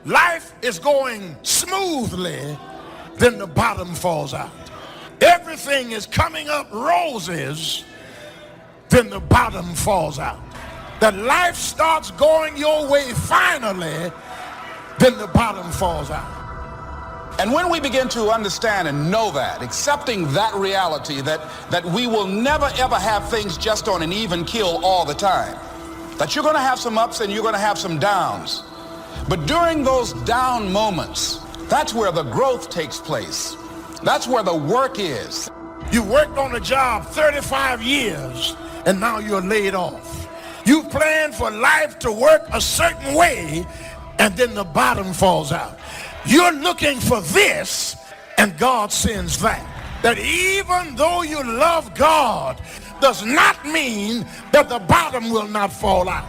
life is going smoothly, then the bottom falls out. Everything is coming up roses, then the bottom falls out. That life starts going your way finally, then the bottom falls out. And when we begin to understand and know that, accepting that reality that we will never ever have things just on an even keel all the time, that you're going to have some ups and you're going to have some downs. But during those down moments, that's where the growth takes place. That's where the work is. You worked on a job 35 years and now you're laid off. You planned for life to work a certain way and then the bottom falls out. You're looking for this and God sends that. That even though you love God does not mean that the bottom will not fall out.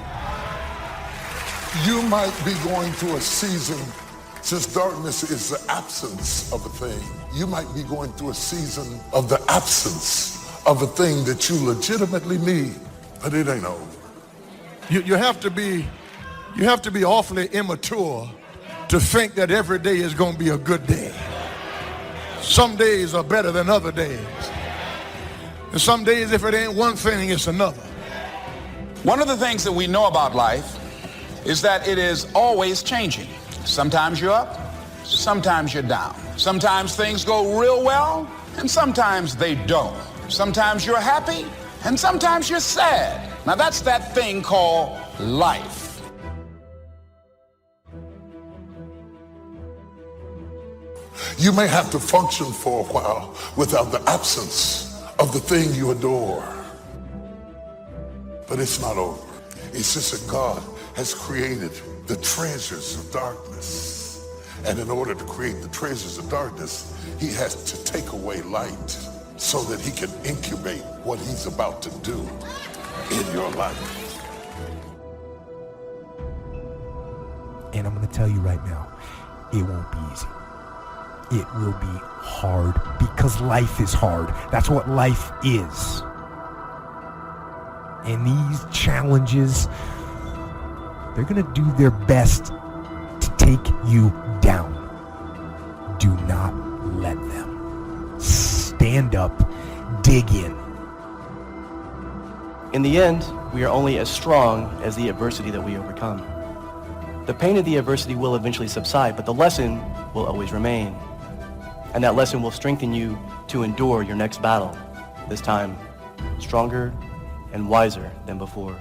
You might be going through a season, since darkness is the absence of a thing. You might be going through a season of the absence of a thing that you legitimately need, but it ain't over. You have to be awfully immature to think that every day is going to be a good day. Some days are better than other days. And some days, if it ain't one thing, it's another. One of the things that we know about life is that it is always changing. Sometimes you're up, sometimes you're down. Sometimes things go real well, and sometimes they don't. Sometimes you're happy, and sometimes you're sad. Now that's that thing called life. You may have to function for a while without the absence of the thing you adore. But it's not over. It's just that God has created the treasures of darkness. And in order to create the treasures of darkness, he has to take away light so that he can incubate what he's about to do in your life. And I'm going to tell you right now, it won't be easy. It will be hard because life is hard. That's what life is. And these challenges, they're going to do their best to take you down. Do not let them. Stand up, dig in. In the end, we are only as strong as the adversity that we overcome. The pain of the adversity will eventually subside, but the lesson will always remain. And that lesson will strengthen you to endure your next battle, this time stronger and wiser than before.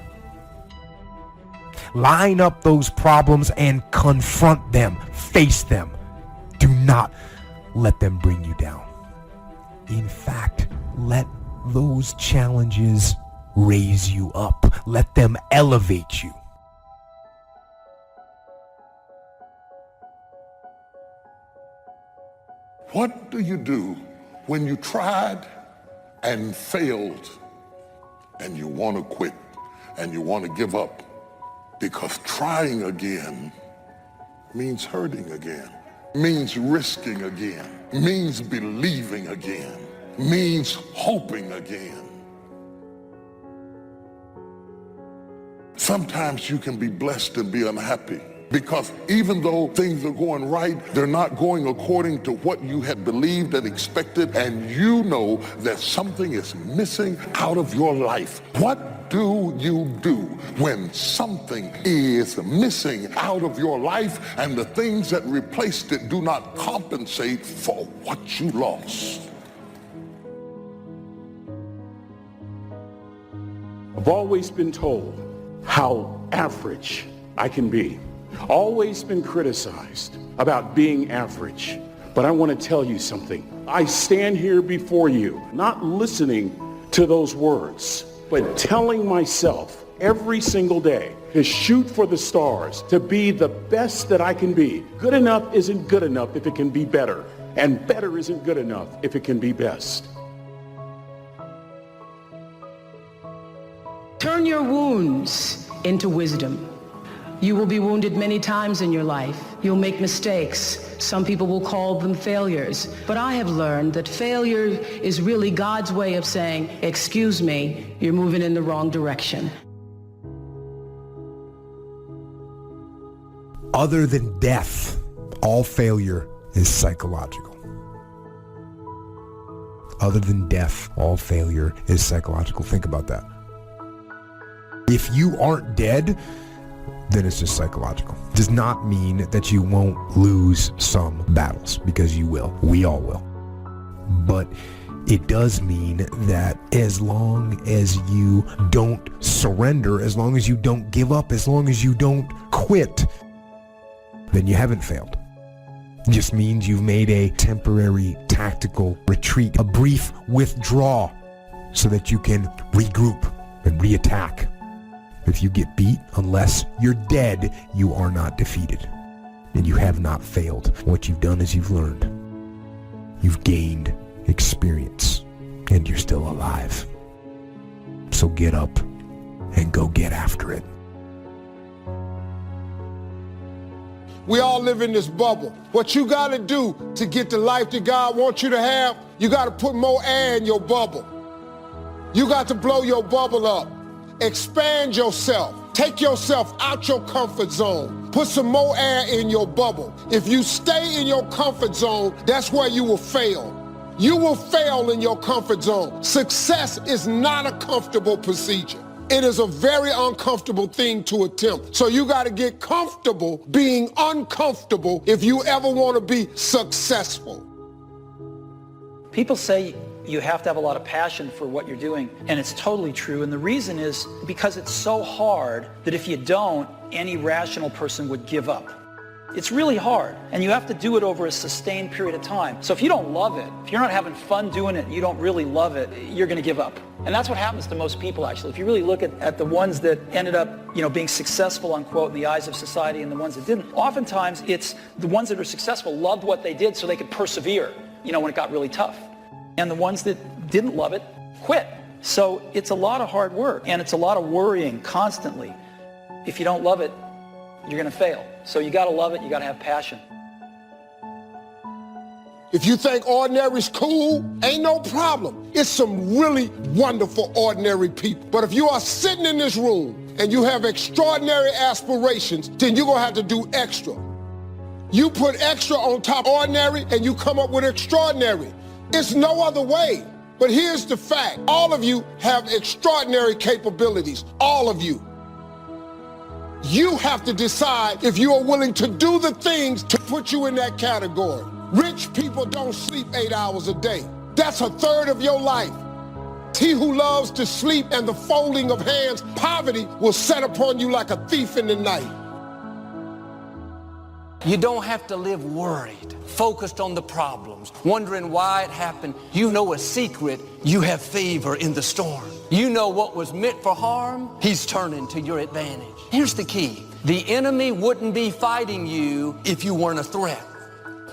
Line up those problems and confront them. Face them. Do not let them bring you down. In fact, let those challenges raise you up. Let them elevate you. What do you do when you tried and failed and you want to quit and you want to give up? Because trying again means hurting again, means risking again, means believing again, means hoping again. Sometimes you can be blessed and be unhappy. Because even though things are going right, they're not going according to what you had believed and expected, and you know that something is missing out of your life. What do you do when something is missing out of your life and the things that replaced it do not compensate for what you lost? I've always been told how average I can be. Always been criticized about being average. But I want to tell you something. I stand here before you, not listening to those words, but telling myself every single day to shoot for the stars, to be the best that I can be. Good enough isn't good enough if it can be better, and better isn't good enough if it can be best. Turn your wounds into wisdom. You will be wounded many times in your life. You'll make mistakes. Some people will call them failures. But I have learned that failure is really God's way of saying, excuse me, you're moving in the wrong direction. Other than death, all failure is psychological. Other than death, all failure is psychological. Think about that. If you aren't dead, then it's just psychological. It does not mean that you won't lose some battles, because you will. We all will. But it does mean that as long as you don't surrender, as long as you don't give up, as long as you don't quit, then you haven't failed. It just means you've made a temporary tactical retreat, a brief withdrawal, so that you can regroup and reattack. If you get beat, unless you're dead, you are not defeated. And you have not failed. What you've done is you've learned. You've gained experience, and you're still alive. So get up and go get after it. We all live in this bubble. What you got to do to get the life that God wants you to have, you got to put more air in your bubble. You got to blow your bubble up. Expand yourself. Take yourself out your comfort zone. Put some more air in your bubble. If you stay in your comfort zone, that's where you will fail. You will fail in your comfort zone. Success is not a comfortable procedure. It is a very uncomfortable thing to attempt. So you got to get comfortable being uncomfortable if you ever want to be successful. People say you have to have a lot of passion for what you're doing, and it's totally true. And the reason is because it's so hard that if you don't, any rational person would give up. It's really hard, and you have to do it over a sustained period of time. So if you don't love it, if you're not having fun doing it, you don't really love it, you're going to give up. And that's what happens to most people, actually. If you really look at the ones that ended up, being successful, unquote, in the eyes of society, and the ones that didn't, oftentimes it's the ones that are successful loved what they did so they could persevere, when it got really tough. And the ones that didn't love it quit. So it's a lot of hard work, and it's a lot of worrying constantly. If you don't love it, you're going to fail. So you got to love it. You got to have passion. If you think ordinary's cool, ain't no problem. It's some really wonderful ordinary people. But if you are sitting in this room and you have extraordinary aspirations, then you're going to have to do extra. You put extra on top of ordinary and you come up with extraordinary. It's no other way. But here's the fact. All of you have extraordinary capabilities. All of you. You have to decide if you are willing to do the things to put you in that category. Rich people don't sleep 8 hours a day. That's a third of your life. He who loves to sleep and the folding of hands, poverty will set upon you like a thief in the night. You don't have to live worried, focused on the problems, wondering why it happened. You know a secret. You have favor in the storm. You know what was meant for harm, he's turning to your advantage. Here's the key. The enemy wouldn't be fighting you if you weren't a threat.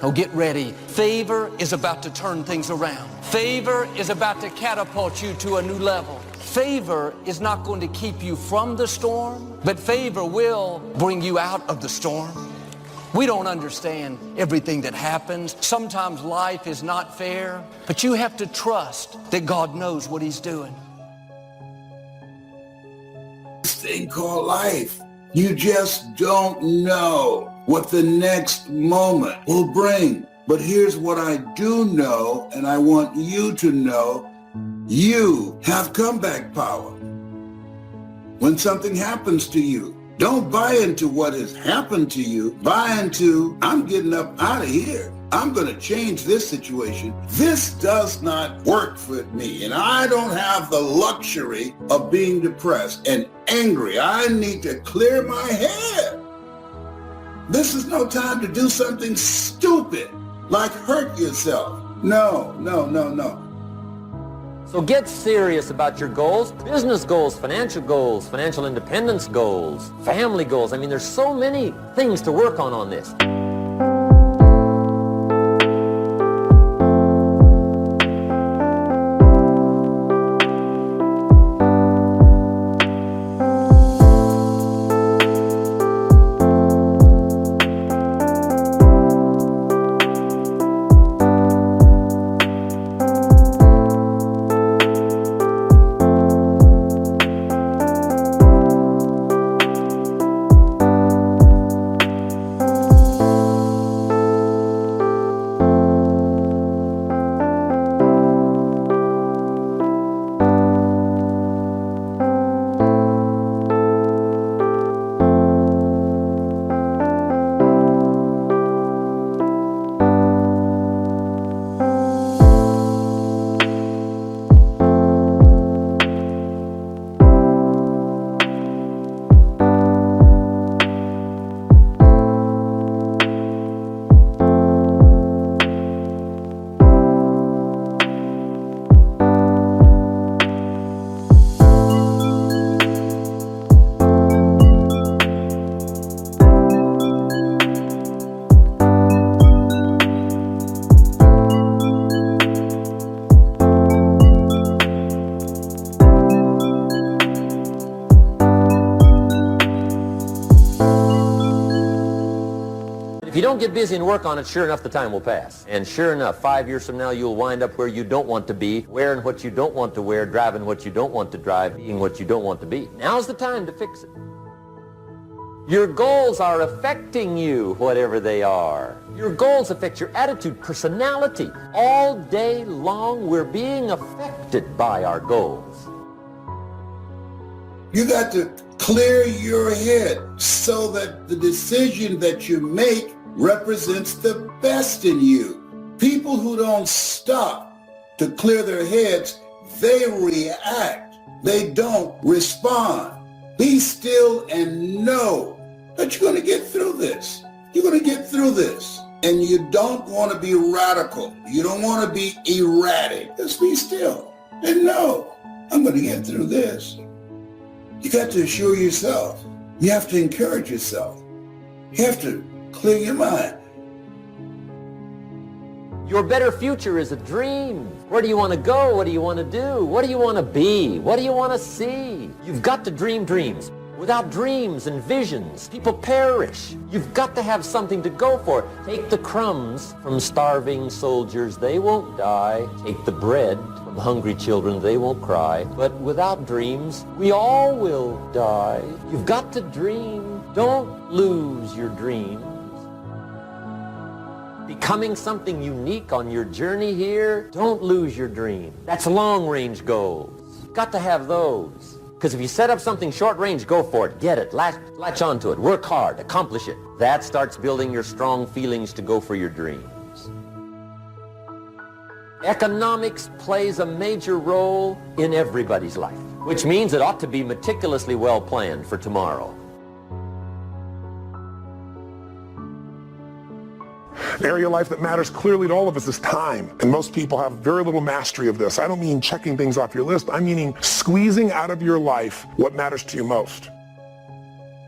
Oh, get ready. Favor is about to turn things around. Favor is about to catapult you to a new level. Favor is not going to keep you from the storm, but favor will bring you out of the storm. We don't understand everything that happens. Sometimes life is not fair, but you have to trust that God knows what he's doing. This thing called life, you just don't know what the next moment will bring. But here's what I do know, and I want you to know, you have comeback power. When something happens to you, don't buy into what has happened to you. Buy into, I'm getting up out of here. I'm going to change this situation. This does not work for me, and I don't have the luxury of being depressed and angry. I need to clear my head. This is no time to do something stupid, like hurt yourself. No. So get serious about your goals, business goals, financial independence goals, family goals. I mean, there's so many things to work on this. you don't get busy and work on it, sure enough, the time will pass. And sure enough, 5 years from now, you'll wind up where you don't want to be, wearing what you don't want to wear, driving what you don't want to drive, being what you don't want to be. Now's the time to fix it. Your goals are affecting you, whatever they are. Your goals affect your attitude, personality. All day long, we're being affected by our goals. You got to clear your head so that the decision that you make represents the best in you. People who don't stop to clear their heads, they react. They don't respond. Be still and know that you're going to get through this. You're going to get through this. And you don't want to be radical. You don't want to be erratic. Just be still and know, I'm going to get through this. You got to assure yourself. You have to encourage yourself. You have to clear your mind. Your better future is a dream. Where do you want to go? What do you want to do? What do you want to be? What do you want to see? You've got to dream dreams. Without dreams and visions, people perish. You've got to have something to go for. Take the crumbs from starving soldiers, they won't die. Take the bread from hungry children, they won't cry. But without dreams, we all will die. You've got to dream. Don't lose your dreams. Becoming something unique on your journey here, don't lose your dream. That's long-range goals. You've got to have those. Because if you set up something short-range, go for it, get it, latch onto it, work hard, accomplish it. That starts building your strong feelings to go for your dreams. Economics plays a major role in everybody's life, which means it ought to be meticulously well planned for tomorrow. An area of life that matters clearly to all of us is time. And most people have very little mastery of this. I don't mean checking things off your list. I'm meaning squeezing out of your life what matters to you most.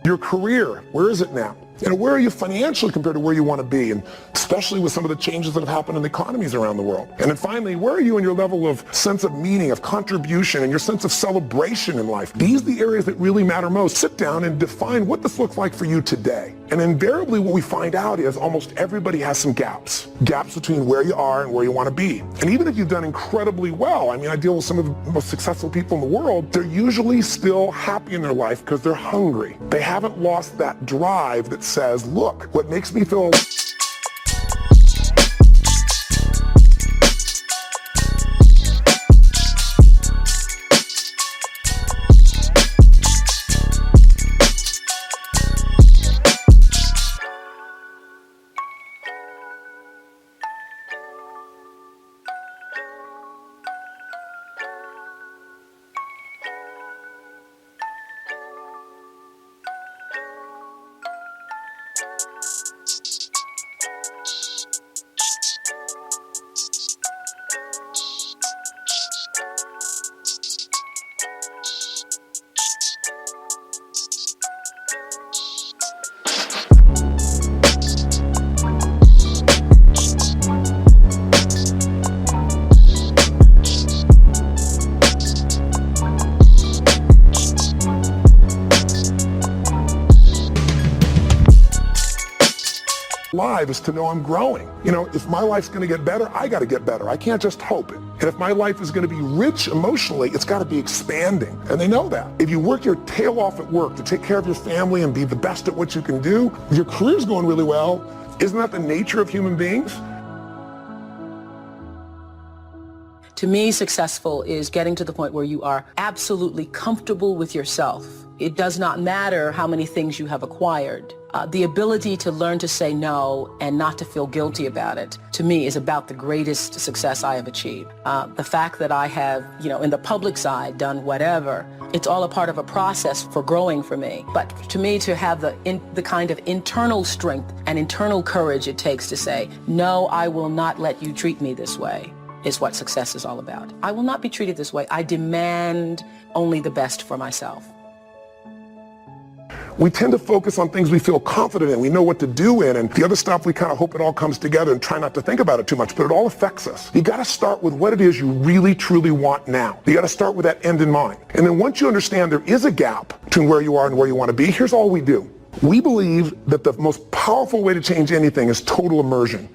Your career, where is it now? Where are you financially compared to where you want to be? And especially with some of the changes that have happened in the economies around the world. And then finally, where are you in your level of sense of meaning, of contribution, and your sense of celebration in life? These are the areas that really matter most. Sit down and define what this looks like for you today. And invariably what we find out is almost everybody has some gaps. Gaps between where you are and where you want to be. And even if you've done incredibly well, I deal with some of the most successful people in the world, they're usually still happy in their life because they're hungry. They haven't lost that drive that says, look, what makes me feel live is to know I'm growing. If my life's going to get better, I got to get better. I can't just hope it. And if my life is going to be rich emotionally, it's got to be expanding. And they know that. If you work your tail off at work to take care of your family and be the best at what you can do, if your career's going really well, isn't that the nature of human beings? To me, successful is getting to the point where you are absolutely comfortable with yourself. It does not matter how many things you have acquired. The ability to learn to say no and not to feel guilty about it, to me, is about the greatest success I have achieved. The fact that I have, in the public side, done whatever, it's all a part of a process for growing for me. But to me, to have the kind of internal strength and internal courage it takes to say, no, I will not let you treat me this way, is what success is all about. I will not be treated this way. I demand only the best for myself. We tend to focus on things we feel confident in, we know what to do in, and the other stuff we kind of hope it all comes together and try not to think about it too much, but it all affects us. You got to start with what it is you really, truly want now. You got to start with that end in mind. And then once you understand there is a gap between where you are and where you want to be, here's all we do. We believe that the most powerful way to change anything is total immersion.